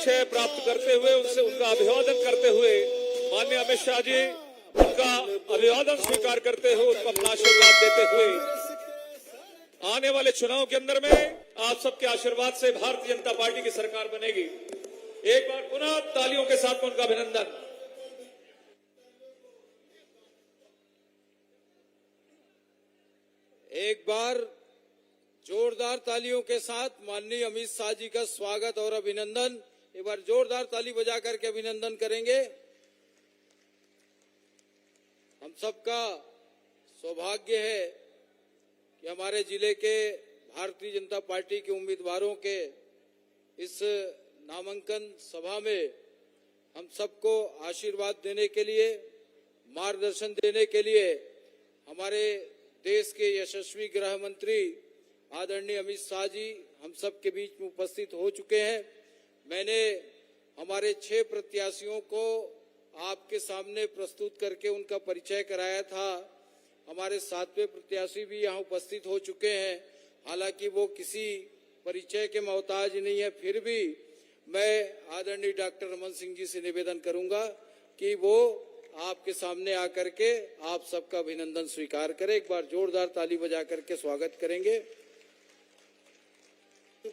परिचय प्राप्त करते हुए उनसे उनका अभिवादन करते हुए माननीय अमित शाह जी उनका अभिवादन स्वीकार करते हुए उनको अपना आशीर्वाद देते हुए आने वाले चुनाव के अंदर में आप सबके आशीर्वाद से भारतीय जनता पार्टी की सरकार बनेगी। एक बार पुनः तालियों के साथ में उनका अभिनंदन। एक बार जोरदार तालियों के साथ माननीय अमित शाह जी का स्वागत और अभिनंदन। एक बार जोरदार ताली बजा करके अभिनंदन करेंगे। हम सबका सौभाग्य है कि हमारे जिले के भारतीय जनता पार्टी के उम्मीदवारों के इस नामांकन सभा में हम सबको आशीर्वाद देने के लिए, मार्गदर्शन देने के लिए हमारे देश के यशस्वी गृह मंत्री आदरणीय अमित शाह जी हम सब के बीच में उपस्थित हो चुके हैं। मैंने हमारे 6 प्रत्याशियों को आपके सामने प्रस्तुत करके उनका परिचय कराया था। हमारे 7वें प्रत्याशी भी यहाँ उपस्थित हो चुके हैं। हालांकि वो किसी परिचय के मोहताज नहीं है, फिर भी मैं आदरणीय डॉक्टर रमन सिंह जी से निवेदन करूंगा कि वो आपके सामने आकर के आप सबका अभिनंदन स्वीकार करें। एक बार जोरदार ताली बजा करके स्वागत करेंगे। मैं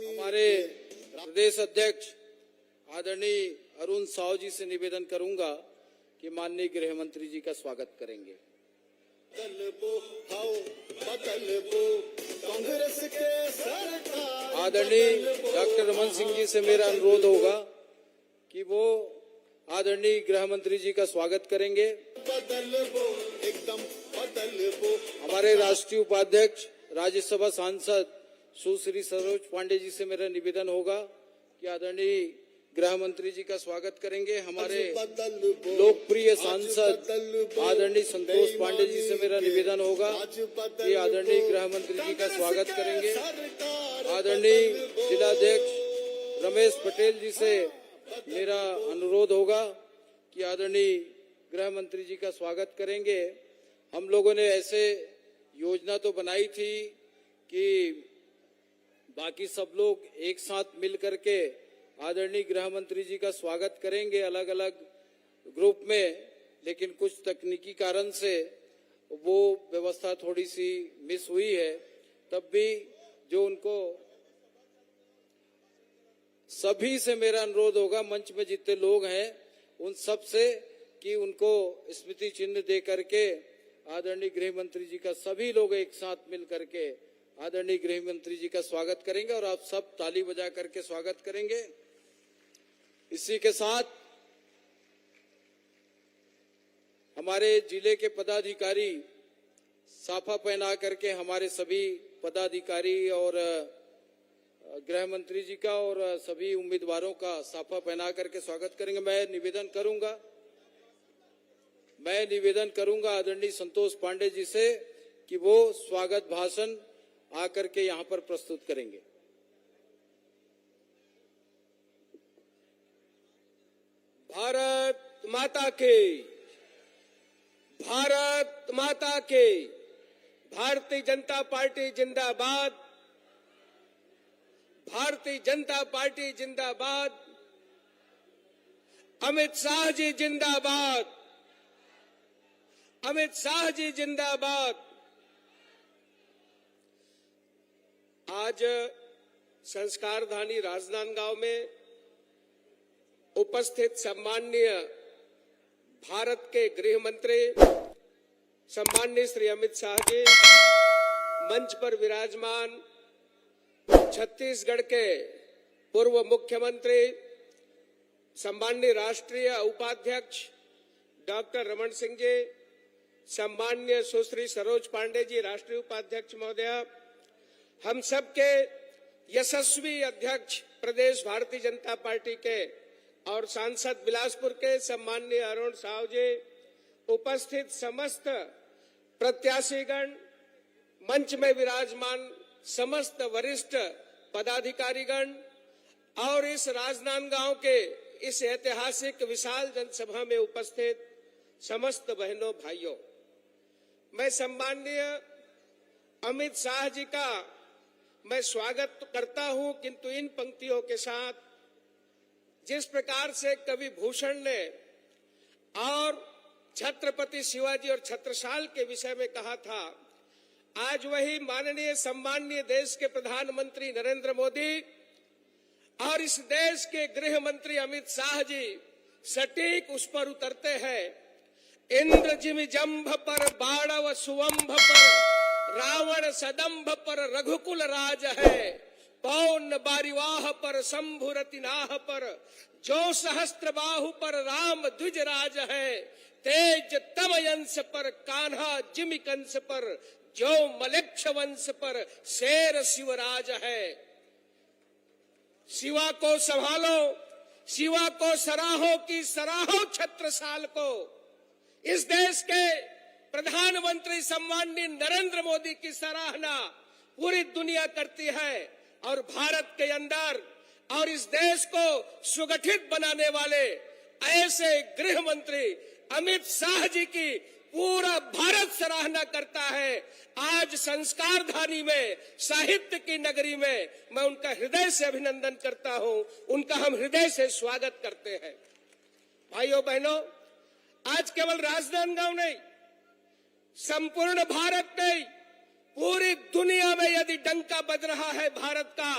हमारे प्रदेश अध्यक्ष आदरणीय अरुण साव जी से निवेदन करूंगा कि माननीय गृह मंत्री जी का स्वागत करेंगे। आदरणीय डॉक्टर रमन सिंह जी से मेरा अनुरोध होगा कि वो आदरणीय गृह मंत्री जी का स्वागत करेंगे। हमारे राष्ट्रीय उपाध्यक्ष राज्यसभा सांसद सुश्री सरोज पांडे जी से मेरा निवेदन होगा कि आदरणीय गृह मंत्री जी का स्वागत करेंगे। हमारे लोकप्रिय सांसद आदरणीय संतोष पांडे जी से मेरा निवेदन होगा कि आदरणीय गृह मंत्री जी का स्वागत करेंगे। आदरणीय जिलाध्यक्ष रमेश पटेल जी से मेरा अनुरोध होगा कि आदरणीय गृह मंत्री जी का स्वागत करेंगे। हम लोगों ने ऐसे योजना तो बनाई थी कि बाकी सब लोग एक साथ मिल करके आदरणीय गृह मंत्री जी का स्वागत करेंगे अलग अलग ग्रुप में, लेकिन कुछ तकनीकी कारण से वो व्यवस्था थोड़ी सी मिस हुई है। तब भी जो उनको सभी से मेरा अनुरोध होगा, मंच में जितने लोग हैं उन सब से, कि उनको स्मृति चिन्ह दे करके आदरणीय गृह मंत्री जी का सभी लोग एक साथ मिल करके आदरणीय गृह मंत्री जी का स्वागत करेंगे और आप सब ताली बजा करके स्वागत करेंगे। इसी के साथ हमारे जिले के पदाधिकारी साफा पहना करके हमारे सभी पदाधिकारी और गृह मंत्री जी का और सभी उम्मीदवारों का साफा पहना करके स्वागत करेंगे। मैं निवेदन करूंगा आदरणीय संतोष पांडे जी से कि वो स्वागत भाषण आकर के यहाँ पर प्रस्तुत करेंगे। भारत माता के, भारत माता के, भारतीय जनता पार्टी जिंदाबाद, भारतीय जनता पार्टी जिंदाबाद, अमित शाह जी जिंदाबाद, अमित शाह जी जिंदाबाद। आज संस्कारधानी राजनांदगांव में उपस्थित सम्माननीय भारत के गृह मंत्री सम्माननीय श्री अमित शाह जी, मंच पर विराजमान छत्तीसगढ़ के पूर्व मुख्यमंत्री सम्माननीय राष्ट्रीय उपाध्यक्ष डॉक्टर रमन सिंह जी, सम्माननीय सुश्री सरोज पांडे जी राष्ट्रीय उपाध्यक्ष महोदया, हम सब के यशस्वी अध्यक्ष प्रदेश भारतीय जनता पार्टी के और सांसद बिलासपुर के सम्माननीय अरुण साव जी, उपस्थित समस्त प्रत्याशीगण, मंच में विराजमान समस्त वरिष्ठ पदाधिकारीगण और इस राजनांदगांव के इस ऐतिहासिक विशाल जनसभा में उपस्थित समस्त बहनों भाइयों, मैं सम्माननीय अमित शाह जी का मैं स्वागत तो करता हूं, किंतु इन पंक्तियों के साथ जिस प्रकार से कवि भूषण ने और छत्रपति शिवाजी और छत्रसाल के विषय में कहा था, आज वही माननीय सम्माननीय देश के प्रधानमंत्री नरेंद्र मोदी और इस देश के गृह मंत्री अमित शाह जी सटीक उस पर उतरते हैं। इंद्र जिमि जंभ पर बाणव सुवंभ पर रावण सदंभ पर रघुकुल राज है, पौन बारिवाह पर शंभु रतिनाह पर जो सहस्त्र बाहु पर राम द्विज राज है, तेज तमयंश पर कान्हा जिमि कंस पर जो मलेक्ष वंश पर शेर शिवराज है। शिवा को संभालो, शिवा को सराहो की सराहो छत्रसाल को। इस देश के प्रधानमंत्री सम्माननीय नरेंद्र मोदी की सराहना पूरी दुनिया करती है और भारत के अंदर और इस देश को सुगठित बनाने वाले ऐसे गृह मंत्री अमित शाह जी की पूरा भारत सराहना करता है। आज संस्कार धानी में, साहित्य की नगरी में मैं उनका हृदय से अभिनंदन करता हूं, उनका हम हृदय से स्वागत करते हैं। भाइयों बहनों, आज केवल राजनांदगांव नहीं, संपूर्ण भारत नहीं, पूरी दुनिया में यदि डंका बज रहा है भारत का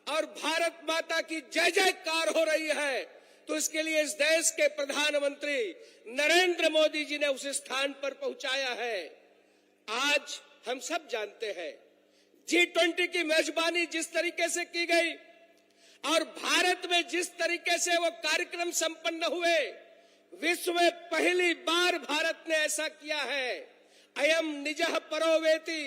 और भारत माता की जय जयकार हो रही है, तो इसके लिए इस देश के प्रधानमंत्री नरेंद्र मोदी जी ने उस स्थान पर पहुंचाया है। आज हम सब जानते हैं G20 की मेजबानी जिस तरीके से की गई और भारत में जिस तरीके से वो कार्यक्रम संपन्न हुए, विश्व में पहली बार भारत ने ऐसा किया है। अयम निजः परोवेति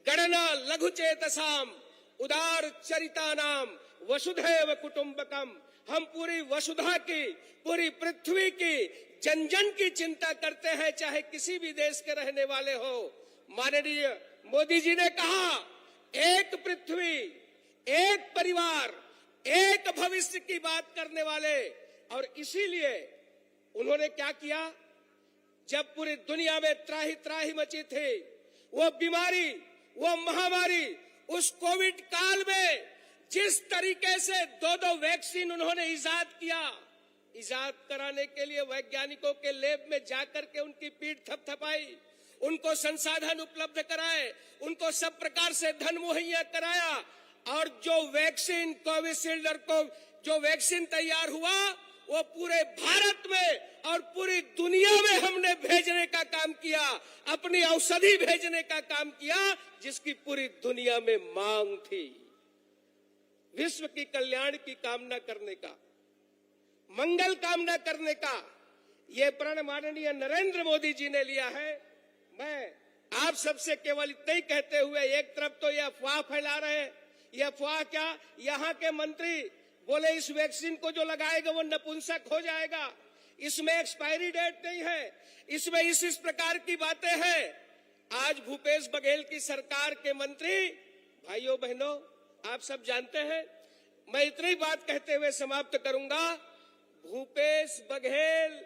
गणना लघुचेतसाम उदार चरितानाम वसुधैव कुटुंबकम। हम पूरी वसुधा की, पूरी पृथ्वी की, जन जन की चिंता करते हैं, चाहे किसी भी देश के रहने वाले हो। माननीय मोदी जी ने कहा, एक पृथ्वी, एक परिवार, एक भविष्य की बात करने वाले। और इसीलिए उन्होंने क्या किया, जब पूरी दुनिया में त्राही त्राही मची थी, वो बीमारी, वो महामारी, उस कोविड काल में जिस तरीके से दो वैक्सीन उन्होंने इजाद किया, इजाद कराने के लिए वैज्ञानिकों के लैब में जाकर के उनकी पीठ थपथपाई, उनको संसाधन उपलब्ध कराए, उनको सब प्रकार से धन मुहैया कराया और जो वैक्सीन कोविशील्ड को जो वैक्सीन तैयार हुआ, वो पूरे भारत में और पूरी दुनिया में हमने भेजने का काम किया, अपनी औषधि भेजने का काम किया, जिसकी पूरी दुनिया में मांग थी। विश्व की कल्याण की कामना करने का, मंगल कामना करने का ये प्रण माननीय नरेंद्र मोदी जी ने लिया है। मैं आप सबसे केवल इतना ही कहते हुए, एक तरफ तो ये अफवाह फैला रहे हैं, ये अफवाह क्या, यहाँ के मंत्री बोले इस वैक्सीन को जो लगाएगा वो नपुंसक हो जाएगा, इसमें एक्सपायरी डेट नहीं है, इसमें इस प्रकार की बातें हैं। आज भूपेश बघेल की सरकार के मंत्री, भाइयों बहनों, आप सब जानते हैं, मैं इतनी बात कहते हुए समाप्त करूंगा। भूपेश बघेल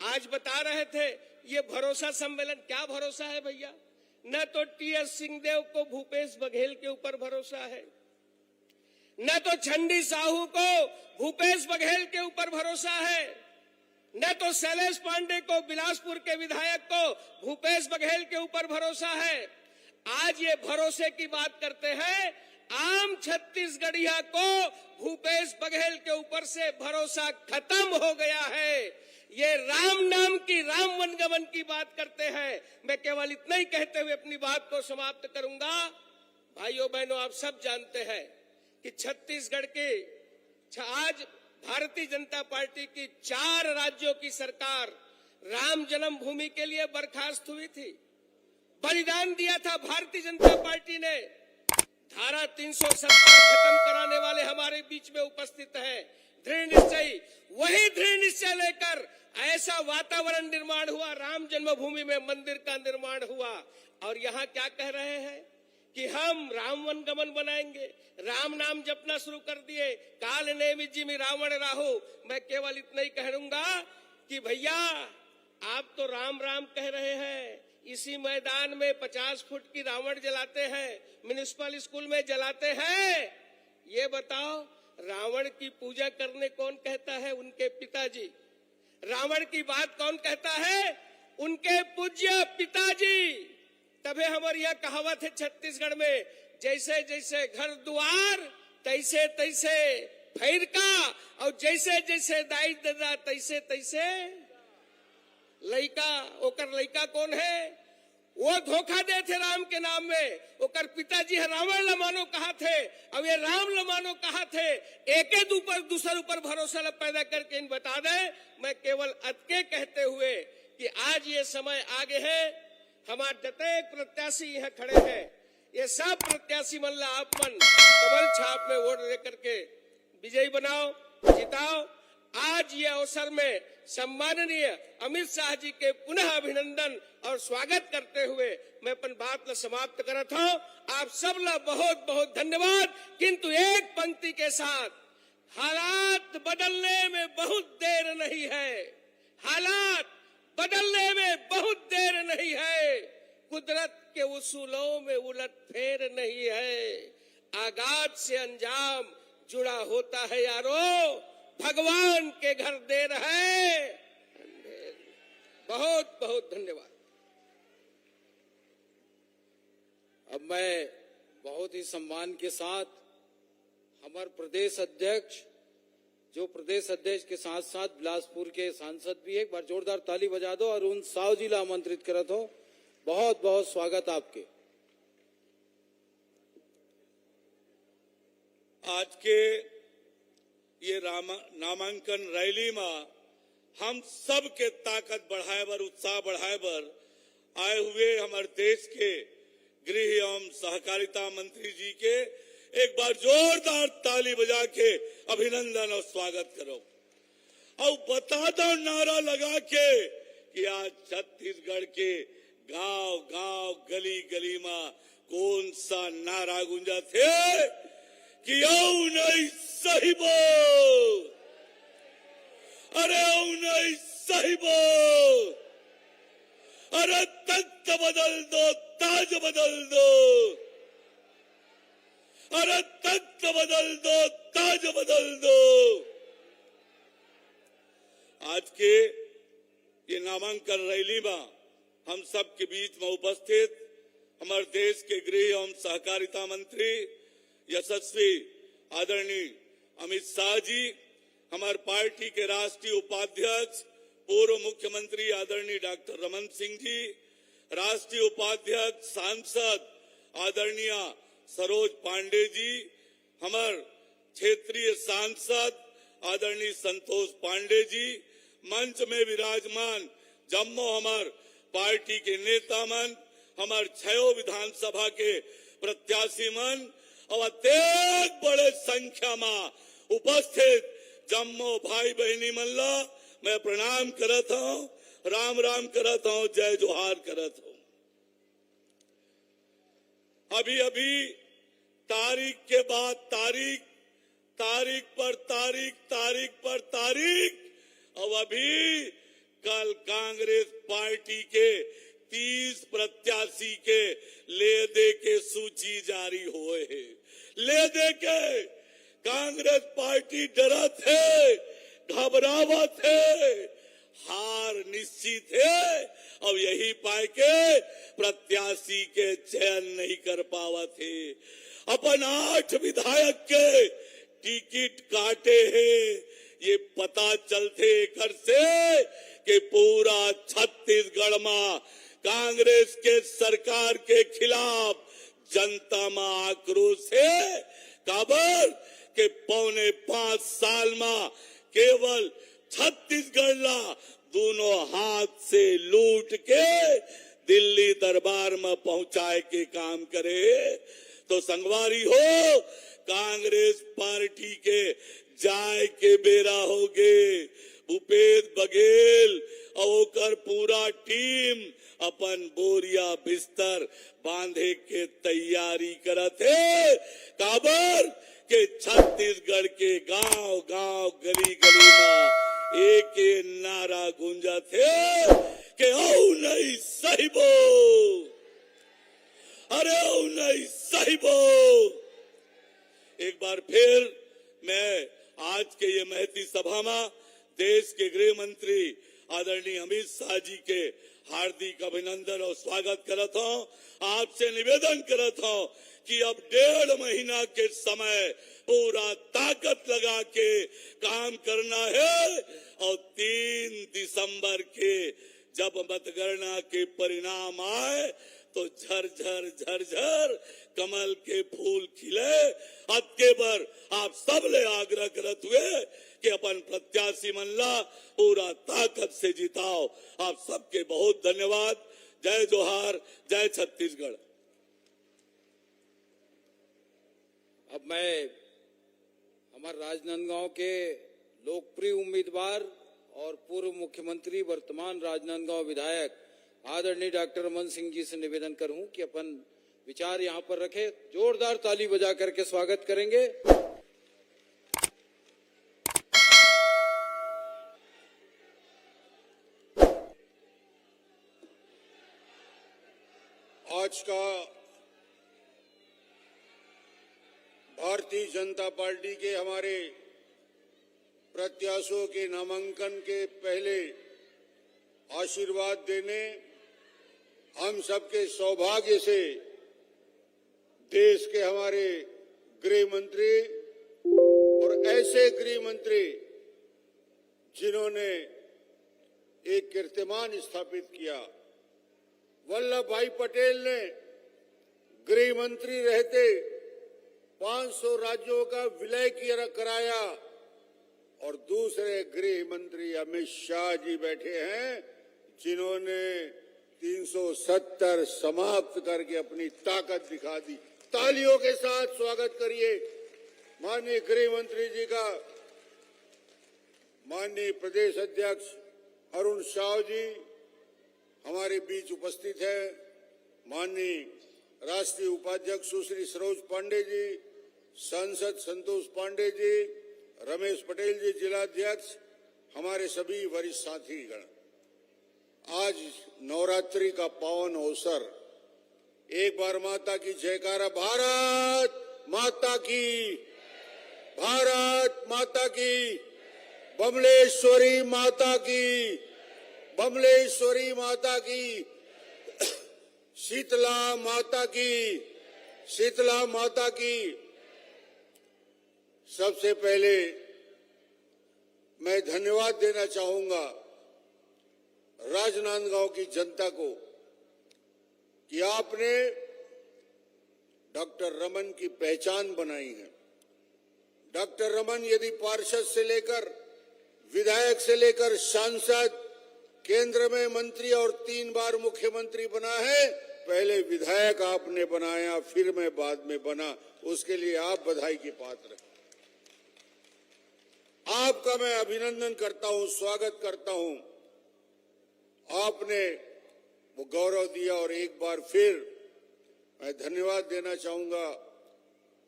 आज बता रहे थे ये भरोसा सम्मेलन, क्या भरोसा है भैया? न तो टीएस सिंहदेव को भूपेश बघेल के ऊपर भरोसा है, न तो चंडी साहू को भूपेश बघेल के ऊपर भरोसा है, न तो शैलेश पांडे को, बिलासपुर के विधायक को भूपेश बघेल के ऊपर भरोसा है। आज ये भरोसे की बात करते हैं, आम छत्तीसगढ़िया को भूपेश बघेल के ऊपर से भरोसा खत्म हो गया है। ये राम नाम की, राम वनगमन की बात करते हैं। मैं केवल इतना ही कहते हुए अपनी बात को समाप्त करूंगा। भाइयों बहनों, आप सब जानते हैं कि छत्तीसगढ़ के आज भारतीय जनता पार्टी की 4 राज्यों की सरकार राम जन्मभूमि के लिए बर्खास्त हुई थी। बलिदान दिया था भारतीय जनता पार्टी ने। धारा 370 खत्म कराने वाले हमारे बीच में उपस्थित हैं। दृढ़ निश्चय, वही दृढ़ निश्चय लेकर ऐसा वातावरण निर्माण हुआ, राम जन्मभूमि में मंदिर का निर्माण हुआ। और यहाँ क्या कह रहे हैं कि हम राम वनगमन बनाएंगे, राम नाम जपना शुरू कर दिए। काल नेमि जिमि रावण राहु। मैं केवल इतना ही कहूंगा कि भैया, आप तो राम राम कह रहे हैं, इसी मैदान में 50 फुट की रावण जलाते हैं, म्युनिसिपल स्कूल में जलाते हैं। ये बताओ, रावण की पूजा करने कौन कहता है? उनके पिताजी। रावण की बात कौन कहता है? उनके पूज्य पिताजी। तबे हमारी यह कहावत है छत्तीसगढ़ में, जैसे जैसे घर द्वार तैसे तैसे फैर का, और जैसे जैसे दाई दादा तैसे तैसे लइका। ओकर लइका कौन है? वो धोखा दे थे राम के नाम में। ओकर पिताजी रावण लमानो कहा थे, अब ये राम लमानो कहा थे। एक दूसर ऊपर भरोसा न पैदा करके इन बता दे। मैं केवल अतके कहते हुए कि आज ये समय आगे है, हमारे जतेक प्रत्याशी यहाँ खड़े हैं, ये सब प्रत्याशी मन ला आप मन कमल छाप में वोट दे करके विजयी बनाओ, जिताओ। आज ये अवसर में सम्माननीय अमित शाह जी के पुनः अभिनंदन और स्वागत करते हुए मैं अपन बात ला समाप्त करत हूं। आप सब ला बहुत बहुत धन्यवाद। किंतु एक पंक्ति के साथ, हालात बदलने में बहुत देर नहीं है, हालात बदलने में बहुत देर नहीं है, कुदरत के उसूलों में उलट फेर नहीं है, आगाज से अंजाम जुड़ा होता है यारो, भगवान के घर देर है। बहुत बहुत धन्यवाद। अब मैं बहुत ही सम्मान के साथ हमारे प्रदेश अध्यक्ष, जो प्रदेश अध्यक्ष के साथ साथ बिलासपुर के सांसद भी, एक बार जोरदार ताली बजा दो और उन साव जी ला आमंत्रित करत हो। बहुत बहुत स्वागत आपके। आज के ये नामांकन रैली में हम सब के ताकत बढ़ाए बर, उत्साह बढ़ाए बर आए हुए हमारे देश के गृह एवं सहकारिता मंत्री जी के एक बार जोरदार ताली बजा के अभिनंदन और स्वागत करो। और बता दो नारा लगा के कि आज छत्तीसगढ़ के गांव गांव गली गली में कौन सा नारा गूंजा थे कि औ नहीं सही बोल, अरे औ नहीं सही बोल, अरे तख्त बदल दो ताज बदल दो, अरे तख्त बदल दो ताज बदल दो। आज के ये नामांकन रैली में हम सब के बीच में उपस्थित हमारे देश के गृह एवं सहकारिता मंत्री यशस्वी आदरणीय अमित शाह जी, हमारे पार्टी के राष्ट्रीय उपाध्यक्ष पूर्व मुख्यमंत्री आदरणीय डॉक्टर रमन सिंह जी, राष्ट्रीय उपाध्यक्ष सांसद आदरणीय सरोज पांडे जी, हमारे क्षेत्रीय सांसद आदरणीय संतोष पांडे जी, मंच में विराजमान जम्मू हमारे पार्टी के नेता मन, हमारे 6 विधानसभा के प्रत्याशी मन और अत्यधिक बड़े संख्या में उपस्थित जम्मू भाई बहनी मन ला मैं प्रणाम करत हूँ, राम राम करत हूँ, जय जोहार करत हूँ। अभी अभी तारीख के बाद तारीख, तारीख पर तारीख, तारीख पर तारीख, और अभी कल कांग्रेस पार्टी के 30 प्रत्याशी के ले दे के सूची जारी हुए है। ले दे के कांग्रेस पार्टी डरत है, घबरावत है, हार निश्चित है, अब यही पाए के प्रत्याशी के चयन नहीं कर पावत है। अपन 8 विधायक के टिकट काटे हैं, ये पता चलते कर से कि पूरा छत्तीसगढ़ में कांग्रेस के सरकार के खिलाफ जनता में आक्रोश है। काबर के 4.25 साल में केवल छत्तीसगढ़ ला दोनों हाथ से लूट के दिल्ली दरबार में पहुंचाए के काम करे। तो संगवारी हो, कांग्रेस पार्टी के जाय के बेरा हो गए। भूपेश बघेल और पूरा टीम अपन बोरिया बिस्तर बांधे के तैयारी करत है। काबर के छत्तीसगढ़ के गांव गांव गली गली में एक नारा गूंजत है कि औ नहीं साहिबो, अरे ओ नहीं साहिबो। एक बार फिर मैं आज के ये महती सभा में देश के गृह मंत्री आदरणीय अमित शाह जी के हार्दिक अभिनंदन और स्वागत करत हूं। आपसे निवेदन करत हूं कि अब 1.5 महीना के समय पूरा ताकत लगा के काम करना है और 3 दिसंबर के जब मतगणना के परिणाम आए तो झरझर झरझर कमल के फूल खिले। अबके पर आप सब ले आग्रह करत हुए कि अपन प्रत्याशी मनला पूरा ताकत से जिताओ। आप सबके बहुत धन्यवाद। जय जोहार, जय छत्तीसगढ़। अब मैं हमारे राजनांदगांव के लोकप्रिय उम्मीदवार और पूर्व मुख्यमंत्री वर्तमान राजनांदगांव विधायक आदरणीय डॉक्टर रमन सिंह जी से निवेदन करूं कि अपन विचार यहां पर रखें। जोरदार ताली बजा करके स्वागत करेंगे। आज का भारतीय जनता पार्टी के हमारे प्रत्याशियों के नामांकन के पहले आशीर्वाद देने हम सबके सौभाग्य से देश के हमारे गृह मंत्री और ऐसे गृह मंत्री जिन्होंने एक कीर्तिमान स्थापित किया। वल्लभ भाई पटेल ने गृह मंत्री रहते 500 राज्यों का विलय कराया और दूसरे गृह मंत्री अमित शाह जी बैठे हैं जिन्होंने 370 समाप्त करके अपनी ताकत दिखा दी। तालियों के साथ स्वागत करिए माननीय गृह मंत्री जी का। माननीय प्रदेश अध्यक्ष अरुण साव जी हमारे बीच उपस्थित है। माननीय राष्ट्रीय उपाध्यक्ष सुश्री सरोज पांडे जी, सांसद संतोष पांडे जी, रमेश पटेल जी जिलाध्यक्ष, हमारे सभी वरिष्ठ साथीगण, आज नवरात्रि का पावन अवसर, एक बार माता की जयकारा। भारत माता की, भारत माता की, बमलेश्वरी माता की, बमलेश्वरी माता की, शीतला माता की, शीतला माता की। सबसे पहले मैं धन्यवाद देना चाहूंगा राजनांदगांव की जनता को कि आपने डॉक्टर रमन की पहचान बनाई है। डॉक्टर रमन यदि पार्षद से लेकर विधायक से लेकर सांसद, केंद्र में मंत्री और 3 बार मुख्यमंत्री बना है। पहले विधायक आपने बनाया, फिर मैं बाद में बना, उसके लिए आप बधाई के पात्र हैं। आपका मैं अभिनंदन करता हूं, स्वागत करता हूं। आपने वो गौरव दिया और एक बार फिर मैं धन्यवाद देना चाहूंगा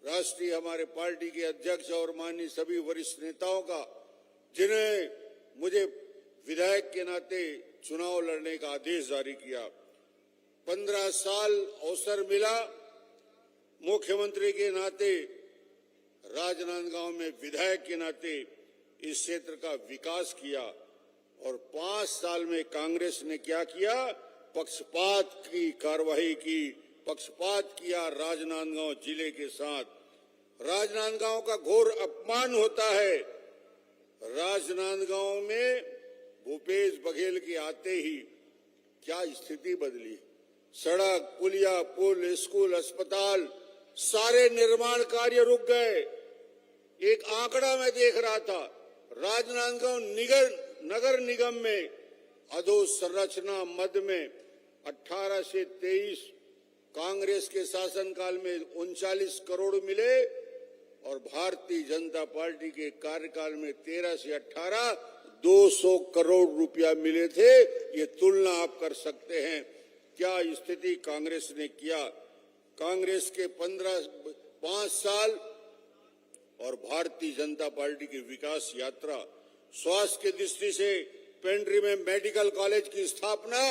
राष्ट्रीय हमारे पार्टी के अध्यक्ष और माननीय सभी वरिष्ठ नेताओं का, जिन्हें मुझे विधायक के नाते चुनाव लड़ने का आदेश जारी किया। 15 साल अवसर मिला मुख्यमंत्री के नाते, राजनांदगांव में विधायक के नाते इस क्षेत्र का विकास किया। और 5 साल में कांग्रेस ने क्या किया? पक्षपात की कार्रवाई की, पक्षपात किया राजनांदगांव जिले के साथ। राजनांदगांव का घोर अपमान होता है। राजनांदगांव में भूपेश बघेल के आते ही क्या स्थिति बदली। सड़क, पुलिया, पुल, स्कूल, अस्पताल, सारे निर्माण कार्य रुक गए। एक आंकड़ा मैं देख रहा था, राजनांदगांव नगर निगम में अधोसंरचना मद में 18 से 23 कांग्रेस के शासनकाल में 39 करोड़ मिले और भारतीय जनता पार्टी के कार्यकाल में 13 से 18 200 करोड़ रुपया मिले थे। ये तुलना आप कर सकते हैं क्या स्थिति कांग्रेस ने किया। कांग्रेस के 5 साल और भारतीय जनता पार्टी की विकास यात्रा। स्वास्थ्य की दृष्टि से पेंड्री में मेडिकल कॉलेज की स्थापना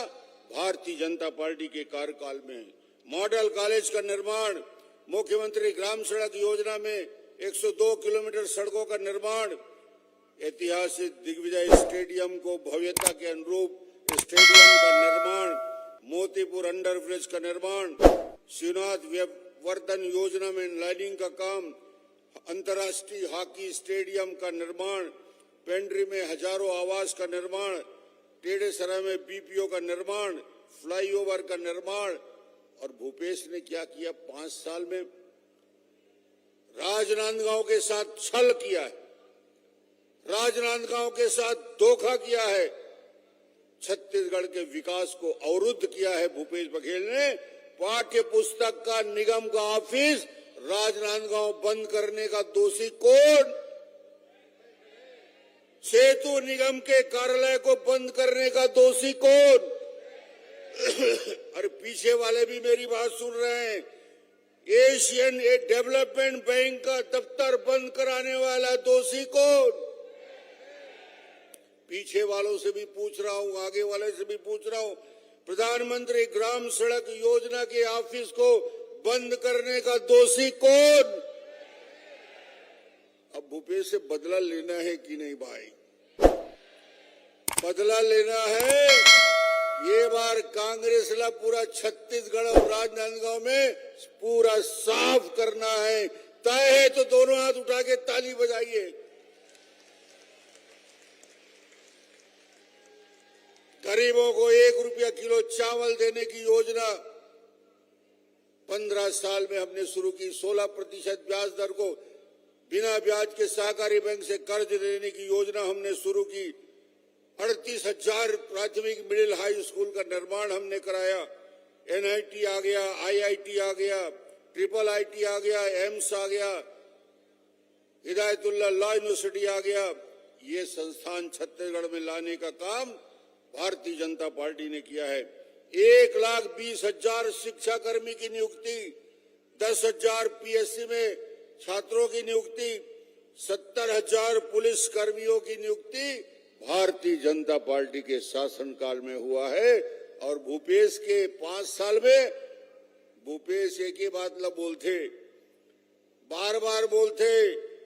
भारतीय जनता पार्टी के कार्यकाल में। मॉडल कॉलेज का निर्माण, मुख्यमंत्री ग्राम सड़क योजना में 102 किलोमीटर सड़कों का निर्माण, ऐतिहासिक दिग्विजय स्टेडियम को भव्यता के अनुरूप स्टेडियम का निर्माण, मोतीपुर अंडरब्रिज का निर्माण, शिवनाथ वर्धन योजना में लाइनिंग का काम, अंतर्राष्ट्रीय हॉकी स्टेडियम का निर्माण, पेंड्री में हजारों आवास का निर्माण, टेढ़ेसरा में बीपीओ का निर्माण, फ्लाईओवर का निर्माण। और भूपेश ने क्या किया 5 साल में? राजनांदगांव के साथ छल किया है, राजनांदगांव के साथ धोखा किया है, छत्तीसगढ़ के विकास को अवरुद्ध किया है। भूपेश बघेल ने पाठ्य पुस्तक का निगम का ऑफिस राजनांदगांव बंद करने का दोषी कौन? सेतु निगम के कार्यालय को बंद करने का दोषी कौन? अरे पीछे वाले भी मेरी बात सुन रहे हैं। एशियन डेवलपमेंट बैंक का दफ्तर बंद कराने वाला दोषी कौन? पीछे वालों से भी पूछ रहा हूं, आगे वाले से भी पूछ रहा हूं। प्रधानमंत्री ग्राम सड़क योजना के ऑफिस को बंद करने का दोषी कौन? अब भूपेश से बदला लेना है कि नहीं भाई? बदला लेना है। ये बार कांग्रेस ला पूरा छत्तीसगढ़ और राजनांदगांव में पूरा साफ करना है। तय है तो दोनों हाथ उठा के ताली बजाइए। गरीबों को 1 रुपया किलो चावल देने की योजना 15 साल में हमने शुरू की। 16% ब्याज दर को बिना ब्याज के सहकारी बैंक से कर्ज लेने की योजना हमने शुरू की। 38,000 प्राथमिक मिडिल हाई स्कूल का निर्माण हमने कराया। एनआईटी आ गया, आईआईटी आ गया, ट्रिपल आईटी आ गया, एम्स आ गया, हिदायतुल्लाह लॉ यूनिवर्सिटी आ गया। ये संस्थान छत्तीसगढ़ में लाने का काम भारतीय जनता पार्टी ने किया है। 1,20,000 शिक्षा कर्मी की नियुक्ति, 10,000 पीएससी में छात्रों की नियुक्ति, 70,000 पुलिस कर्मियों की नियुक्ति भारतीय जनता पार्टी के शासनकाल में हुआ है। और भूपेश के 5 साल में भूपेश एक ही बात न बोलते, बार बार बोलते,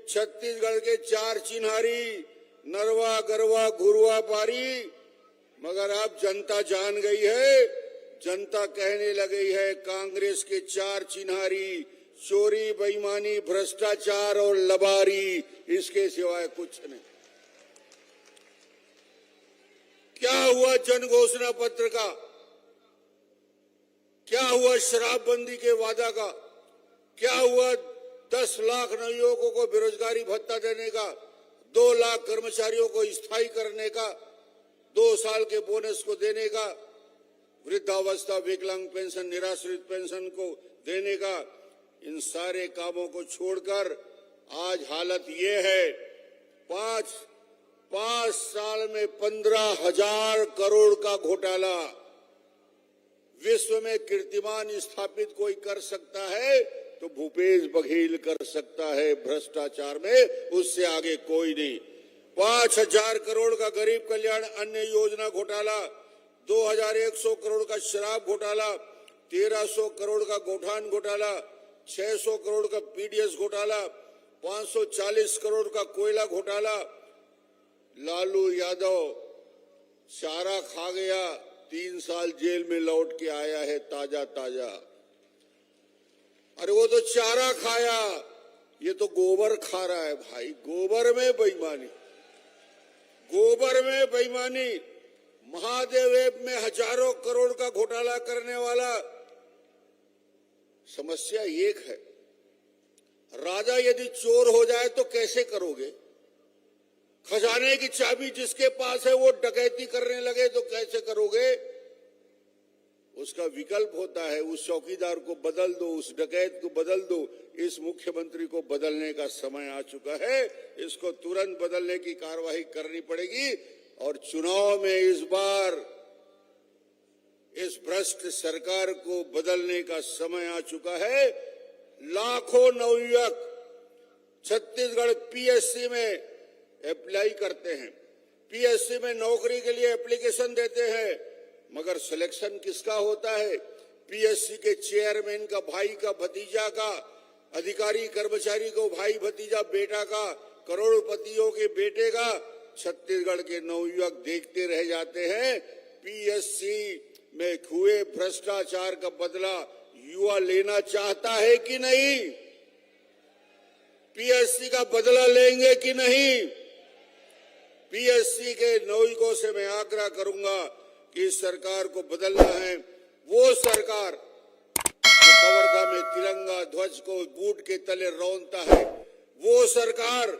छत्तीसगढ़ के 4 चिन्हारी, नरवा गरवा घुरवा पारी। मगर अब जनता जान गई है, जनता कहने लगी है कांग्रेस के 4 चिन्हारी चोरी, बेईमानी, भ्रष्टाचार और लबारी, इसके सिवाय कुछ नहीं। क्या हुआ जन घोषणा पत्र का? क्या हुआ शराबबंदी के वादा का? क्या हुआ 10 लाख नवयुवकों को बेरोजगारी भत्ता देने का, 2 लाख कर्मचारियों को स्थायी करने का, 2 साल के बोनस को देने का, वृद्धावस्था, विकलांग पेंशन, निराश्रित पेंशन को देने का? इन सारे कामों को छोड़कर आज हालत ये है, 5 साल में 15,000 करोड़ का घोटाला। विश्व में कीर्तिमान स्थापित कोई कर सकता है तो भूपेश बघेल कर सकता है भ्रष्टाचार में, उससे आगे कोई नहीं। 5,000 करोड़ का गरीब कल्याण अन्न योजना घोटाला, 2,100 करोड़ का शराब घोटाला, 1,300 करोड़ का गोठान घोटाला, 600 करोड़ का पीडीएस घोटाला, 540 करोड़ का कोयला घोटाला। लालू यादव चारा खा गया, 3 साल जेल में लौट के आया है ताजा ताजा। अरे वो तो चारा खाया, ये तो गोबर खा रहा है भाई। गोबर में बेईमानी, गोबर में बेईमानी। महादेव ऐप में हजारों करोड़ का घोटाला करने वाला। समस्या एक है, राजा यदि चोर हो जाए तो कैसे करोगे? खजाने की चाबी जिसके पास है वो डकैती करने लगे तो कैसे करोगे? उसका विकल्प होता है, उस चौकीदार को बदल दो, उस डकैत को बदल दो। इस मुख्यमंत्री को बदलने का समय आ चुका है, इसको तुरंत बदलने की कार्रवाई करनी पड़ेगी। और चुनाव में इस बार इस भ्रष्ट सरकार को बदलने का समय आ चुका है। लाखों नवयुवक छत्तीसगढ़ पीएससी में अप्लाई करते हैं, पीएससी में नौकरी के लिए एप्लीकेशन देते हैं, मगर सिलेक्शन किसका होता है? पीएससी के चेयरमैन का भाई का भतीजा का, अधिकारी कर्मचारी को भाई भतीजा बेटा का, करोड़पतियों के बेटे का। छत्तीसगढ़ के नवयुवक देखते रह जाते हैं। पीएससी में हुए भ्रष्टाचार का बदला युवा लेना चाहता है कि नहीं? पीएससी का बदला लेंगे कि नहीं? पीएससी के नवयुवकों से मैं आग्रह करूंगा कि इस सरकार को बदलना है। वो सरकार जो कवर्धा में तिरंगा ध्वज को बूट के तले रौंदता है, वो सरकार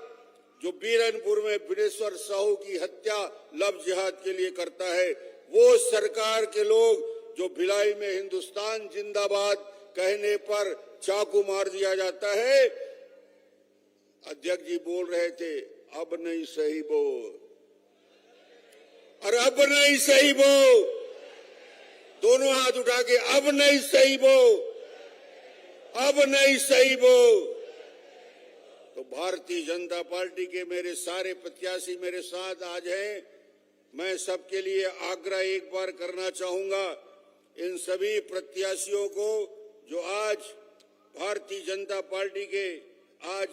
जो बीरनपुर में बिनेश्वर साहू की हत्या लव जिहाद के लिए करता है, वो सरकार के लोग जो भिलाई में हिंदुस्तान जिंदाबाद कहने पर चाकू मार दिया जाता है। अध्यक्ष जी बोल रहे थे, अब नहीं सही बोल, और अब नहीं सही बोल, दोनों हाथ उठा के अब नहीं सही बोल, अब नहीं सही बोल। तो भारतीय जनता पार्टी के मेरे सारे प्रत्याशी मेरे साथ आज हैं। मैं सबके लिए आग्रह एक बार करना चाहूंगा, इन सभी प्रत्याशियों को जो आज भारतीय जनता पार्टी के आज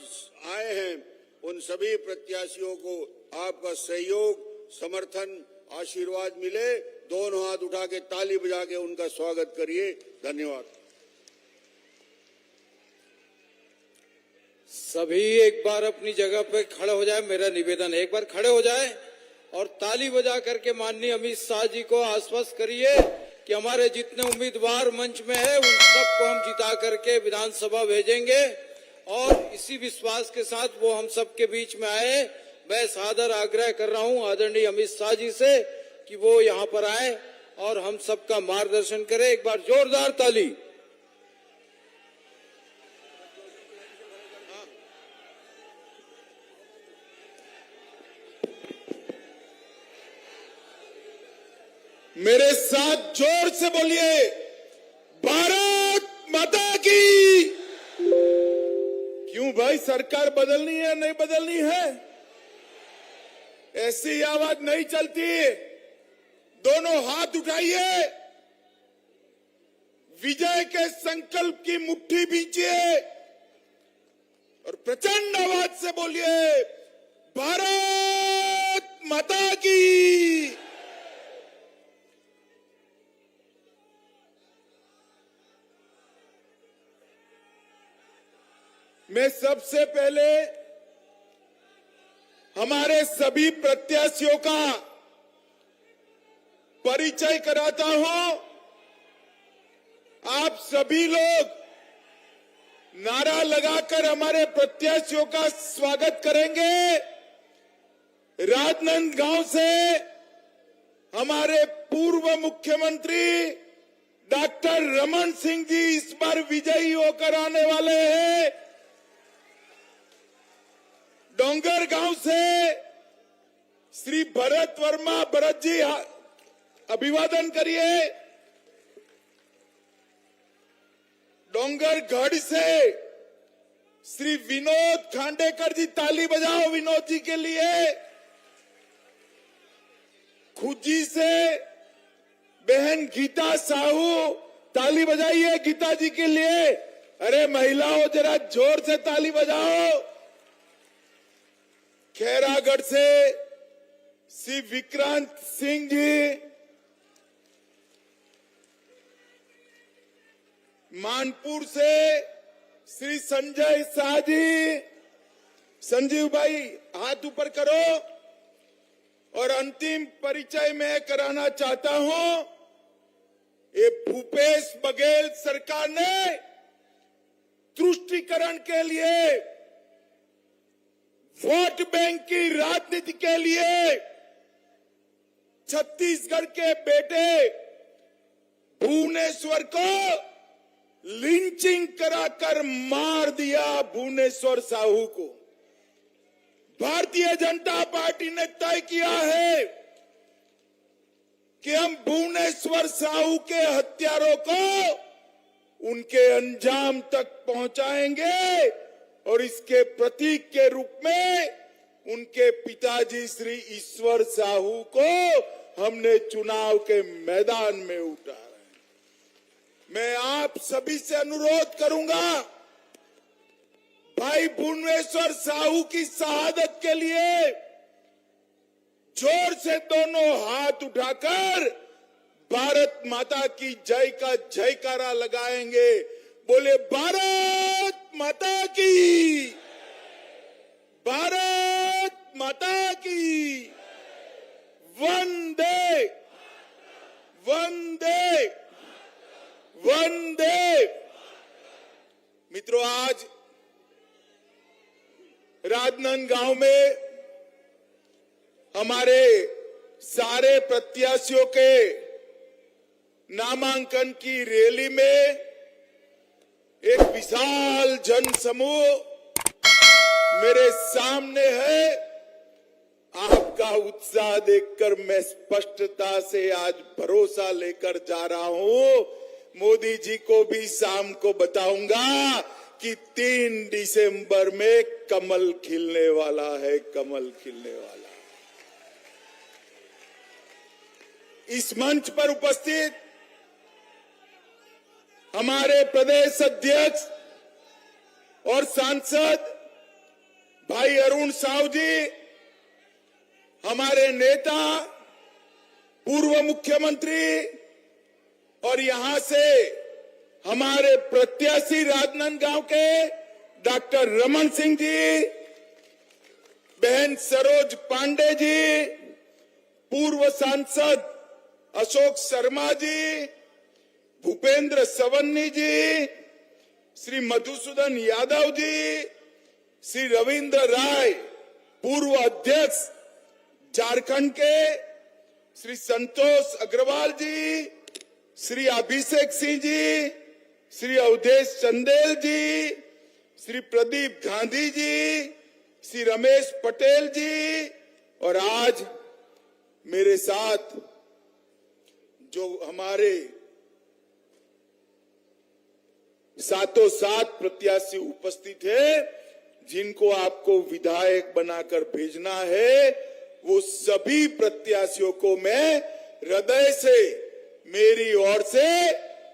आए हैं, उन सभी प्रत्याशियों को आपका सहयोग, समर्थन, आशीर्वाद मिले। दोनों हाथ उठा के ताली बजा के उनका स्वागत करिए। धन्यवाद। सभी एक बार अपनी जगह पे खड़े हो जाए। मेरा निवेदन है, एक बार खड़े हो जाए और ताली बजा करके माननीय अमित शाह जी को आश्वस्त करिए कि हमारे जितने उम्मीदवार मंच में है उन सबको हम जिता करके विधानसभा भेजेंगे। और इसी विश्वास के साथ वो हम सबके बीच में आए। मैं सादर आग्रह कर रहा हूं आदरणीय अमित शाह जी से कि वो यहाँ पर आए और हम सबका मार्गदर्शन करें। एक बार जोरदार ताली। मेरे साथ जोर से बोलिए, भारत माता की। क्यों भाई, सरकार बदलनी है नहीं बदलनी है? ऐसी आवाज नहीं चलती। दोनों हाथ उठाइए, विजय के संकल्प की मुट्ठी बींचिए और प्रचंड आवाज से बोलिए, भारत माता की। मैं सबसे पहले हमारे सभी प्रत्याशियों का परिचय कराता हूं। आप सभी लोग नारा लगाकर हमारे प्रत्याशियों का स्वागत करेंगे। राजनांदगांव से हमारे पूर्व मुख्यमंत्री डॉक्टर रमन सिंह जी इस बार विजयी होकर आने वाले हैं। डोंगरगांव से श्री भरत वर्मा, भरत जी अभिवादन करिए। डोंगरगढ़ से श्री विनोद खांडेकर जी, ताली बजाओ विनोद जी के लिए। खुजी से बहन गीता साहू, ताली बजाइए गीता जी के लिए। अरे महिलाओं जरा जोर से ताली बजाओ। खैरागढ़ से श्री विक्रांत सिंह जी, मानपुर से श्री संजय शाह जी। संजीव भाई हाथ ऊपर करो। और अंतिम परिचय मैं कराना चाहता हूं, ये भूपेश बघेल सरकार ने तुष्टीकरण के लिए, वोट बैंक की राजनीति के लिए छत्तीसगढ़ के बेटे भुवनेश्वर को लिंचिंग कराकर मार दिया। भुवनेश्वर साहू को भारतीय जनता पार्टी ने तय किया है कि हम भुवनेश्वर साहू के हत्यारों को उनके अंजाम तक पहुंचाएंगे और इसके प्रतीक के रूप में उनके पिताजी श्री ईश्वर साहू को हमने चुनाव के मैदान में उतारा है। मैं आप सभी से अनुरोध करूंगा, भाई भुवनेश्वर साहू की शहादत के लिए जोर से दोनों हाथ उठाकर भारत माता की जय का जयकारा लगाएंगे। बोले भारत माता की, भारत माता की, वंदे वंदे वंदे। मित्रों, आज राजनांदगांव में हमारे सारे प्रत्याशियों के नामांकन की रैली में एक विशाल जन समूह मेरे सामने है। आपका उत्साह देखकर मैं स्पष्टता से आज भरोसा लेकर जा रहा हूं। मोदी जी को भी शाम को बताऊंगा कि 3 दिसंबर में कमल खिलने वाला है, कमल खिलने वाला। इस मंच पर उपस्थित हमारे प्रदेश अध्यक्ष और सांसद भाई अरुण साहू जी, हमारे नेता पूर्व मुख्यमंत्री और यहां से हमारे प्रत्याशी राजनांदगांव के डॉक्टर रमन सिंह जी, बहन सरोज पांडे जी, पूर्व सांसद अशोक शर्मा जी, भूपेंद्र सवन्नी जी, श्री मधुसूदन यादव जी, श्री रविंद्र राय, पूर्व अध्यक्ष झारखंड के, श्री संतोष अग्रवाल जी, श्री अभिषेक सिंह जी, श्री अवधेश चंदेल जी, श्री प्रदीप गांधी जी, श्री रमेश पटेल जी, और आज मेरे साथ जो हमारे सातों सात प्रत्याशी उपस्थित है, जिनको आपको विधायक बनाकर भेजना है, वो सभी प्रत्याशियों को मैं हृदय से, मेरी ओर से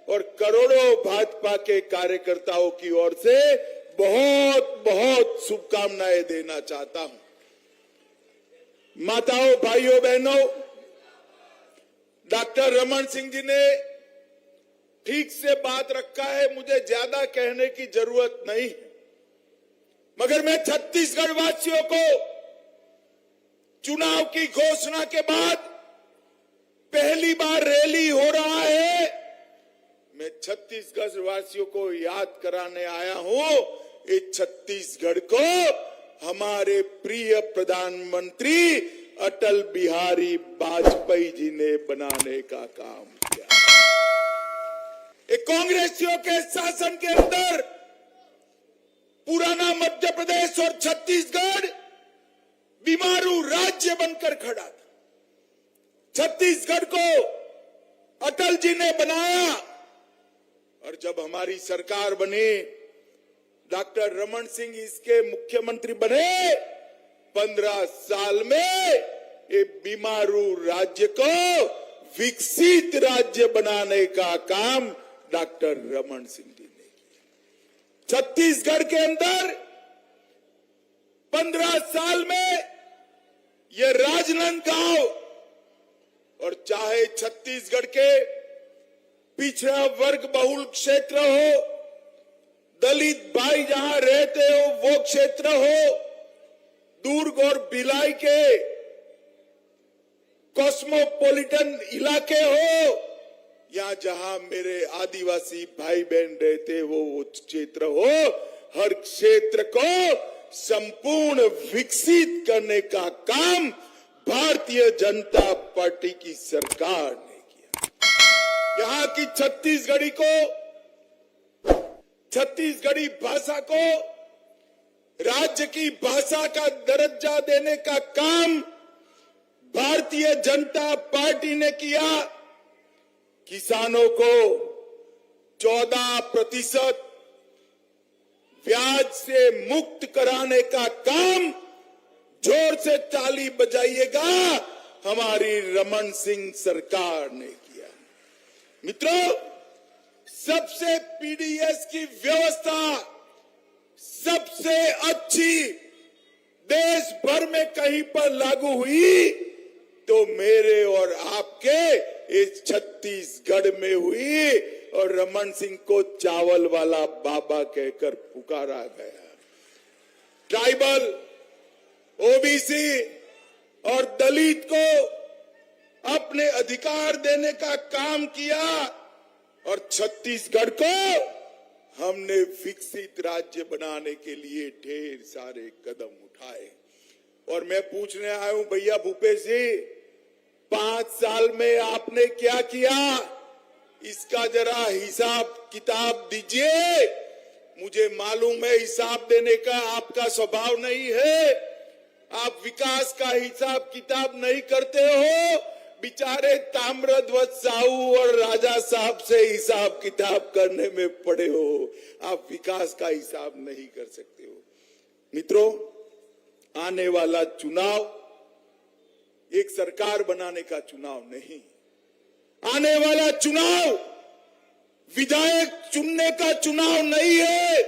और करोड़ों भाजपा के कार्यकर्ताओं की ओर से बहुत बहुत शुभकामनाएं देना चाहता हूं। माताओं, भाइयों, बहनों, डॉक्टर रमन सिंह जी ने ठीक से बात रखा है, मुझे ज्यादा कहने की जरूरत नहीं, मगर मैं छत्तीसगढ़ वासियों को चुनाव की घोषणा के बाद पहली बार रैली हो रहा है, मैं छत्तीसगढ़ वासियों को याद कराने आया हूं, इस छत्तीसगढ़ को हमारे प्रिय प्रधानमंत्री अटल बिहारी वाजपेयी जी ने बनाने का काम किया। एक कांग्रेसियों के शासन के अंदर पुराना मध्य प्रदेश और छत्तीसगढ़ बीमारू राज्य बनकर खड़ा था। छत्तीसगढ़ को अटल जी ने बनाया और जब हमारी सरकार बनी, डॉक्टर रमन सिंह इसके मुख्यमंत्री बने, 15 साल में ये बीमारू राज्य को विकसित राज्य बनाने का काम डॉक्टर रमन सिंह जी ने किया। छत्तीसगढ़ के अंदर 15 साल में ये राजनांदगांव, और चाहे छत्तीसगढ़ के पिछड़ा वर्ग बहुल क्षेत्र हो, दलित भाई जहां रहते हो वो क्षेत्र हो, दुर्ग और भिलाई के कॉस्मोपॉलिटन इलाके हो, या जहां मेरे आदिवासी भाई बहन रहते हो वो क्षेत्र हो, हर क्षेत्र को संपूर्ण विकसित करने का काम भारतीय जनता पार्टी की सरकार ने किया। यहां की छत्तीसगढ़ी भाषा को राज्य की भाषा का दर्जा देने का काम भारतीय जनता पार्टी ने किया। किसानों को 14% ब्याज से मुक्त कराने का काम, जोर से ताली बजाइएगा, हमारी रमन सिंह सरकार ने किया। मित्रों, सबसे पीडीएस की व्यवस्था सबसे अच्छी देश भर में कहीं पर लागू हुई तो मेरे और आपके इस छत्तीसगढ़ में हुई और रमन सिंह को चावल वाला बाबा कहकर पुकारा गया। ट्राइबल, ओबीसी और दलित को अपने अधिकार देने का काम किया और छत्तीसगढ़ को हमने विकसित राज्य बनाने के लिए ढेर सारे कदम उठाए। और मैं पूछने आया हूं, भैया भूपेश जी, 5 साल में आपने क्या किया, इसका जरा हिसाब किताब दीजिए। मुझे मालूम है हिसाब देने का आपका स्वभाव नहीं है, आप विकास का हिसाब किताब नहीं करते हो। बेचारे ताम्रध्वज साहू और राजा साहब से हिसाब किताब करने में पड़े हो, आप विकास का हिसाब नहीं कर सकते हो। मित्रों, आने वाला चुनाव एक सरकार बनाने का चुनाव नहीं, आने वाला चुनाव विधायक चुनने का चुनाव नहीं है।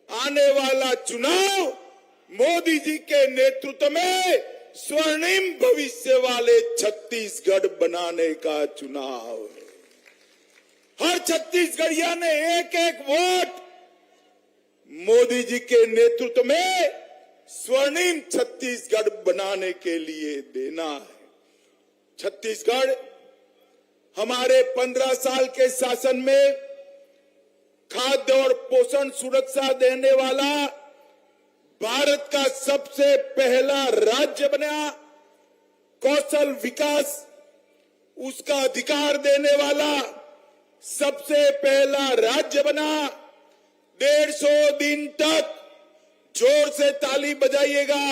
आने वाला चुनाव मोदी जी के नेतृत्व में स्वर्णिम भविष्य वाले छत्तीसगढ़ बनाने का चुनाव है। हर छत्तीसगढ़िया ने एक एक वोट मोदी जी के नेतृत्व में स्वर्णिम छत्तीसगढ़ बनाने के लिए देना है। छत्तीसगढ़ हमारे 15 साल के शासन में खाद्य और पोषण सुरक्षा देने वाला भारत का सबसे पहला राज्य बना। कौशल विकास उसका अधिकार देने वाला सबसे पहला राज्य बना। 150 दिन तक, जोर से ताली बजाइएगा,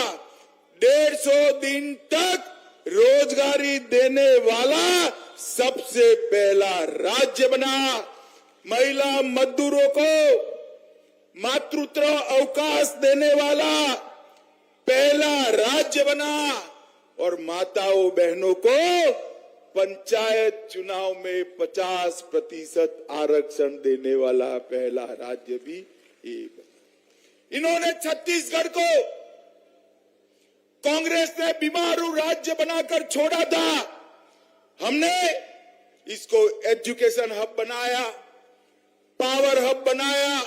150 दिन तक रोजगारी देने वाला सबसे पहला राज्य बना। महिला मजदूरों को मातृत्व अवकाश देने वाला पहला राज्य बना और माताओं बहनों को पंचायत चुनाव में 50% आरक्षण देने वाला पहला राज्य भी ये बना। इन्होंने छत्तीसगढ़ को कांग्रेस ने बीमारू राज्य बनाकर छोड़ा था। हमने इसको एजुकेशन हब बनाया, पावर हब बनाया,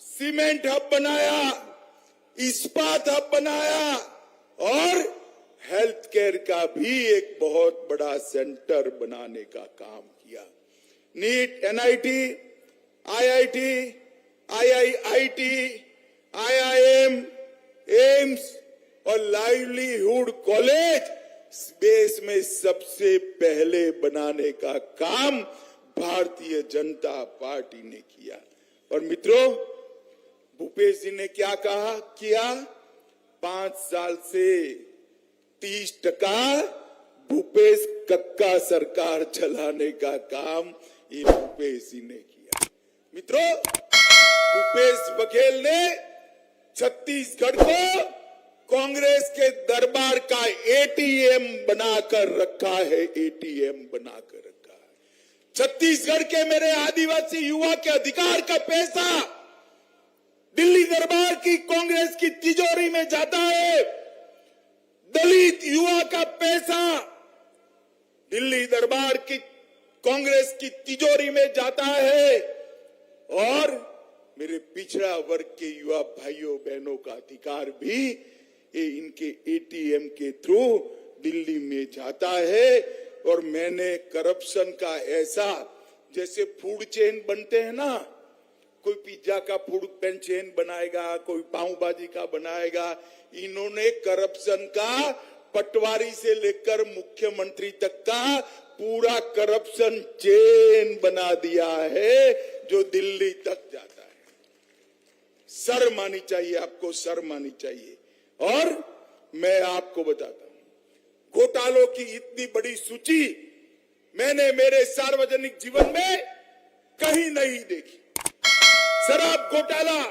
सीमेंट हब बनाया, इस्पात हब बनाया और हेल्थ केयर का भी एक बहुत बड़ा सेंटर बनाने का काम किया। NEET, NIT, IIT, IIIT, IIM, AIIMS और लाइवलीहुड कॉलेज देश में सबसे पहले बनाने का काम भारतीय जनता पार्टी ने किया। और मित्रों, भूपेश जी ने क्या कहा किया, 5 साल से 30% भूपेश कक्का सरकार चलाने का काम ये भूपेश जी ने किया। मित्रों, भूपेश बघेल ने छत्तीसगढ़ को कांग्रेस के दरबार का एटीएम बनाकर रखा है, एटीएम बनाकर रखा है। छत्तीसगढ़ के मेरे आदिवासी युवा के अधिकार का पैसा दिल्ली दरबार की कांग्रेस की तिजोरी में जाता है। दलित युवा का पैसा दिल्ली दरबार की कांग्रेस की तिजोरी में जाता है और मेरे पिछड़ा वर्ग के युवा भाइयों बहनों का अधिकार भी ये इनके एटीएम के थ्रू दिल्ली में जाता है। और मैंने करप्शन का ऐसा, जैसे फूड चेन बनते हैं ना, कोई पिज्जा का फूड चेन बनाएगा, कोई पाव भाजी का बनाएगा, इन्होंने करप्शन का पटवारी से लेकर मुख्यमंत्री तक का पूरा करप्शन चेन बना दिया है जो दिल्ली तक जाता है। शर्म आनी चाहिए आपको, शर्म आनी चाहिए। और मैं आपको बताता हूं, घोटालों की इतनी बड़ी सूची मैंने मेरे सार्वजनिक जीवन में कहीं नहीं देखी। शराब घोटाला,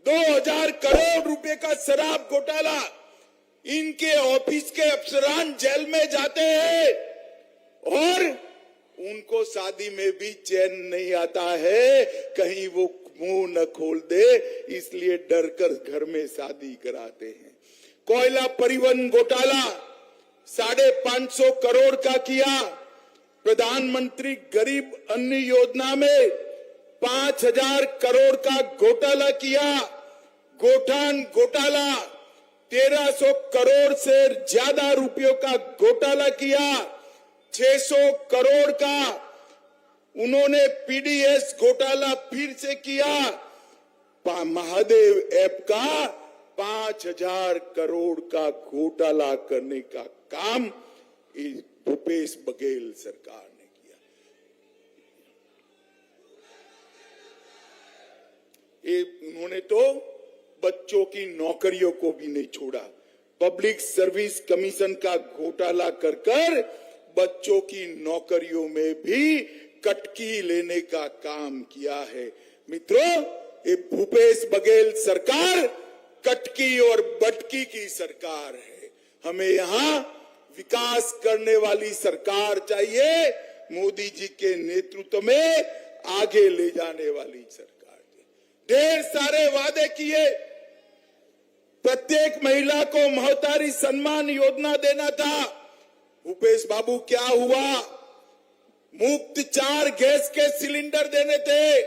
2000 करोड़ रुपए का शराब घोटाला इनके ऑफिस के अफसरान जेल में जाते हैं और उनको शादी में भी चैन नहीं आता है, कहीं वो मुंह न खोल दे, इसलिए डर कर घर में शादी कराते हैं। कोयला परिवहन घोटाला 550 करोड़ का किया। प्रधानमंत्री गरीब अन्न योजना में 5000 करोड़ का घोटाला किया। गोठान घोटाला 1300 करोड़ से ज्यादा रुपयों का घोटाला किया। 600 करोड़ का उन्होंने पीडीएस घोटाला फिर से किया। महादेव ऐप का 5000 करोड़ का घोटाला करने का काम भूपेश बघेल सरकार ने किया। ये उन्होंने तो बच्चों की नौकरियों को भी नहीं छोड़ा। पब्लिक सर्विस कमीशन का घोटाला कर कर बच्चों की नौकरियों में भी कटकी लेने का काम किया है। मित्रों, ये भूपेश बघेल सरकार कटकी और बटकी की सरकार है। हमें यहाँ विकास करने वाली सरकार चाहिए, मोदी जी के नेतृत्व में आगे ले जाने वाली सरकार। ढेर सारे वादे किए, प्रत्येक महिला को महतारी सम्मान योजना देना था। भूपेश बाबू क्या हुआ? मुफ्त 4 गैस के सिलेंडर देने थे।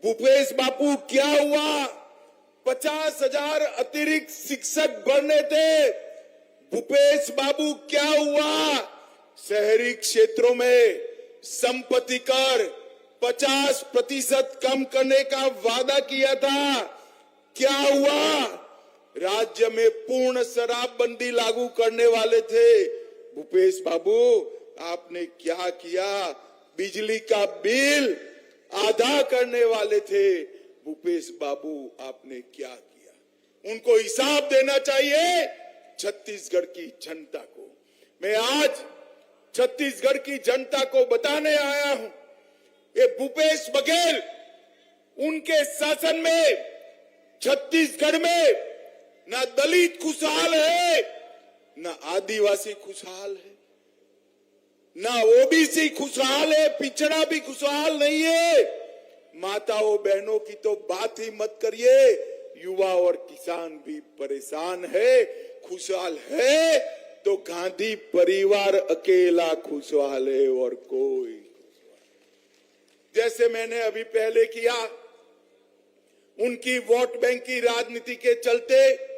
भूपेश बाबू क्या हुआ? 50,000 अतिरिक्त शिक्षक बढ़ने थे। भूपेश बाबू क्या हुआ? शहरी क्षेत्रों में संपत्ति कर 50% कम करने का वादा किया था। क्या हुआ? राज्य में पूर्ण शराबबंदी लागू करने वाले थे। भूपेश बाबू आपने क्या किया? बिजली का बिल आधा करने वाले थे। भूपेश बाबू आपने क्या किया? उनको हिसाब देना चाहिए छत्तीसगढ़ की जनता को। मैं आज छत्तीसगढ़ की जनता को बताने आया हूं, ये भूपेश बघेल उनके शासन में छत्तीसगढ़ में ना दलित खुशहाल है, ना आदिवासी खुशहाल है, ना ओबीसी खुशहाल है, पिछड़ा भी खुशहाल नहीं है। माताओं बहनों की तो बात ही मत करिए, युवा और किसान भी परेशान है। खुशहाल है तो गांधी परिवार अकेला खुशहाल है और कोई खुशहाल। जैसे मैंने अभी पहले किया, उनकी वोट बैंक की राजनीति के चलते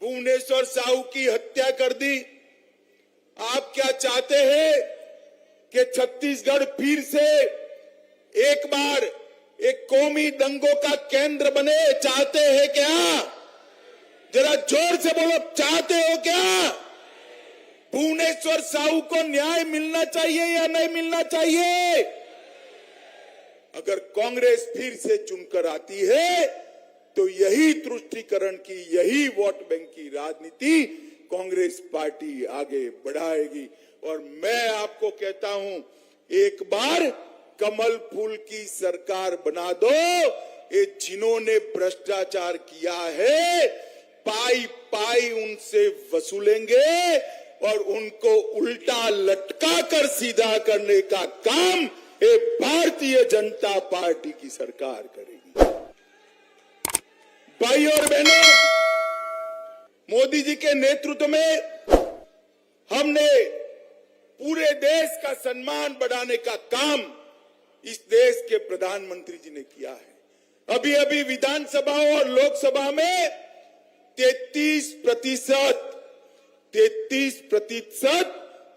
भुवनेश्वर साहू की हत्या कर दी। आप क्या चाहते हैं कि छत्तीसगढ़ फिर से एक बार एक कौमी दंगों का केंद्र बने? चाहते हैं क्या? जरा जोर से बोलो, चाहते हो क्या? भुवनेश्वर साहू को न्याय मिलना चाहिए या नहीं मिलना चाहिए? अगर कांग्रेस फिर से चुनकर आती है तो यही तुष्टीकरण की, यही वोट बैंक की राजनीति कांग्रेस पार्टी आगे बढ़ाएगी। और मैं आपको कहता हूं, एक बार कमल फूल की सरकार बना दो। ये जिन्होंने भ्रष्टाचार किया है, पाई पाई उनसे वसूलेंगे और उनको उल्टा लटका कर सीधा करने का काम ये भारतीय जनता पार्टी की सरकार करेगी। भाई और बहनों, मोदी जी के नेतृत्व में हमने पूरे देश का सम्मान बढ़ाने का काम इस देश के प्रधानमंत्री जी ने किया है। अभी अभी विधानसभा और लोकसभा में 33%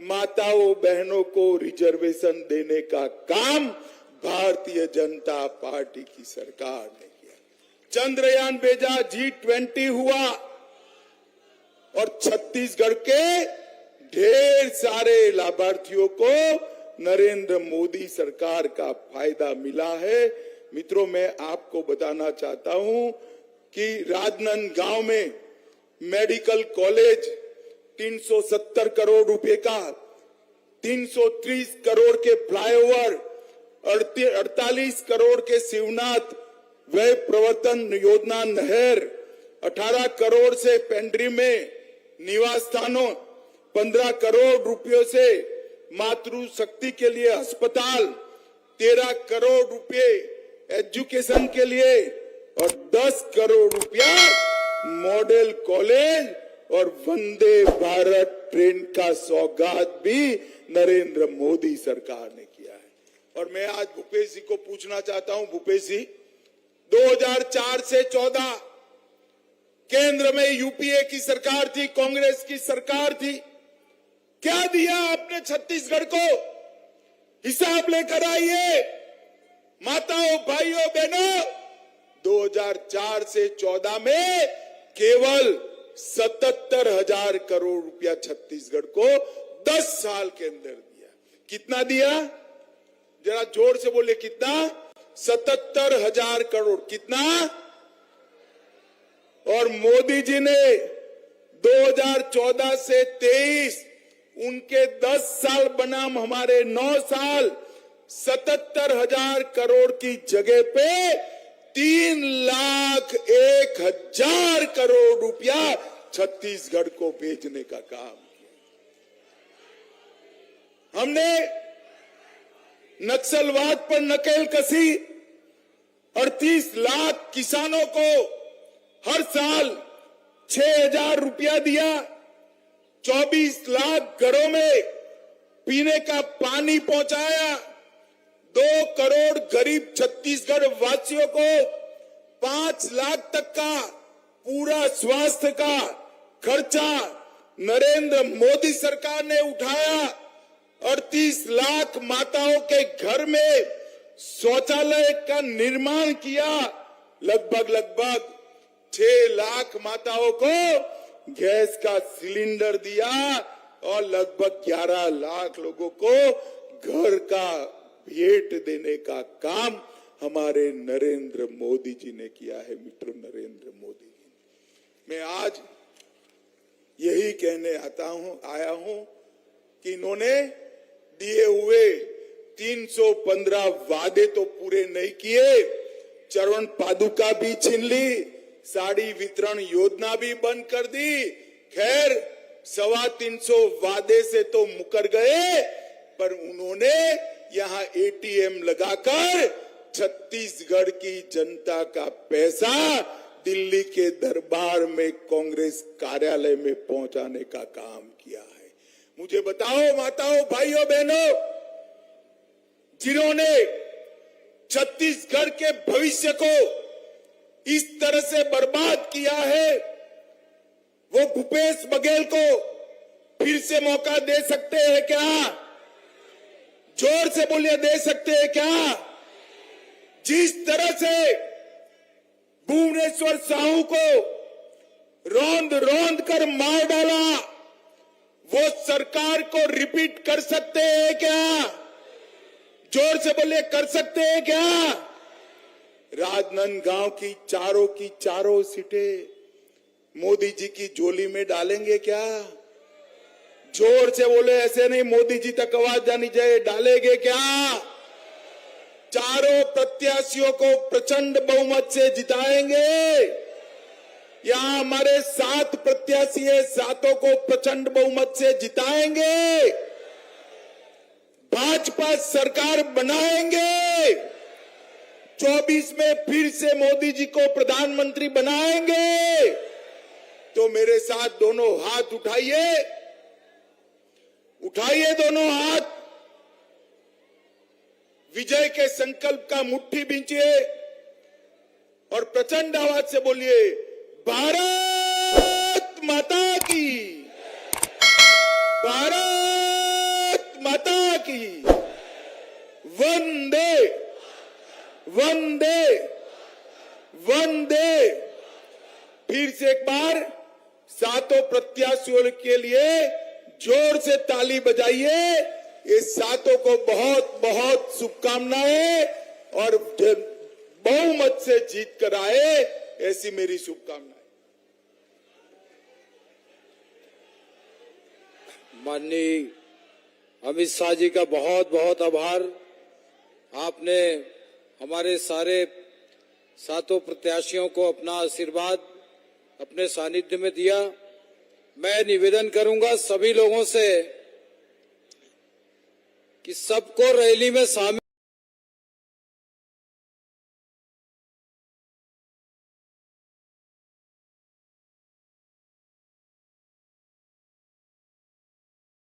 माताओं बहनों को रिजर्वेशन देने का काम भारतीय जनता पार्टी की सरकार ने किया। चंद्रयान भेजा, G20 हुआ और छत्तीसगढ़ के ढेर सारे लाभार्थियों को नरेंद्र मोदी सरकार का फायदा मिला है। मित्रों, मैं आपको बताना चाहता हूं कि राजनांदगांव में मेडिकल कॉलेज 370 करोड़ रुपए का, 330 करोड़ के फ्लाईओवर, 48 करोड़ के शिवनाथ व्यय प्रवर्तन योजना नहर, 18 करोड़ से पेंड्री में निवास स्थानों, 15 करोड़ रुपयों से मातृ शक्ति के लिए अस्पताल, 13 करोड़ रुपए एजुकेशन के लिए और 10 करोड़ रुपया मॉडल कॉलेज और वंदे भारत ट्रेन का सौगात भी नरेंद्र मोदी सरकार ने किया है। और मैं आज भूपेश जी को पूछना चाहता हूं, भूपेश जी, 2004 से 14 केंद्र में यूपीए की सरकार थी, कांग्रेस की सरकार थी, क्या दिया आपने छत्तीसगढ़ को? हिसाब लेकर आइए माताओं, भाइयों, बहनों। 2004 से 14 में केवल 77,000 करोड़ रुपया छत्तीसगढ़ को 10 साल के अंदर दिया। कितना दिया? जरा जोर से बोले, कितना? 77,000 करोड़। कितना? और मोदी जी ने 2014 से 23 उनके 10 साल बनाम हमारे 9 साल 77,000 करोड़ की जगह पे 3,01,000 करोड़ रुपया छत्तीसगढ़ को भेजने का काम किया। हमने नक्सलवाद पर नकेल कसी, 38 लाख किसानों को हर साल 6,000 रुपया दिया, 24 लाख घरों में पीने का पानी पहुंचाया, 2 करोड़ गरीब छत्तीसगढ़ वासियों को 5 लाख तक का पूरा स्वास्थ्य का खर्चा नरेंद्र मोदी सरकार ने उठाया। 38 लाख माताओं के घर में शौचालय का निर्माण किया। लगभग 6 लाख माताओं को गैस का सिलेंडर दिया और लगभग 11 लाख लोगों को घर का भेंट देने का काम हमारे नरेंद्र मोदी जी ने किया है। मित्रों, नरेंद्र मोदी जी, मैं आज यही कहने आया हूं कि इन्होंने दिए हुए 315 वादे तो पूरे नहीं किए, चरण पादुका भी छीन ली, साड़ी वितरण योजना भी बंद कर दी। खैर 325 वादे से तो मुकर गए, पर उन्होंने यहां एटीएम लगाकर छत्तीसगढ़ की जनता का पैसा दिल्ली के दरबार में कांग्रेस कार्यालय में पहुंचाने का काम किया है। मुझे बताओ माताओं, भाइयों, बहनों, जिन्होंने छत्तीसगढ़ के भविष्य को इस तरह से बर्बाद किया है, वो भूपेश बघेल को फिर से मौका दे सकते हैं क्या? जोर से बोलिए, दे सकते हैं क्या? जिस तरह से भुवनेश्वर साहू को रौंद कर मार डाला, वो सरकार को रिपीट कर सकते हैं क्या? जोर से बोलिए, कर सकते हैं क्या? राजनांदगांव की चारों सीटें मोदी जी की झोली में डालेंगे क्या? जोर से बोले, ऐसे नहीं, मोदी जी तक आवाज जानी चाहिए, डालेंगे क्या? चारों प्रत्याशियों को प्रचंड बहुमत से जिताएंगे। यहां हमारे 7 प्रत्याशी है, 7 को प्रचंड बहुमत से जिताएंगे। भाजपा सरकार बनाएंगे। 24 में फिर से मोदी जी को प्रधानमंत्री बनाएंगे। तो मेरे साथ दोनों हाथ उठाइए दोनों हाथ, विजय के संकल्प का मुट्ठी बींचिए और प्रचंड आवाज से बोलिए, भारत माता की, भारत माता की, वंदे वंदे वंदे। फिर से एक बार 7 प्रत्याशियों के लिए जोर से ताली बजाइए। ये 7 को बहुत बहुत शुभकामनाएं और बहुमत से जीत कर आए, ऐसी मेरी शुभकामनाएं। माननीय अमित शाह जी का बहुत बहुत आभार। आपने हमारे सारे 7 प्रत्याशियों को अपना आशीर्वाद अपने सानिध्य में दिया। मैं निवेदन करूंगा सभी लोगों से कि सबको रैली में शामिल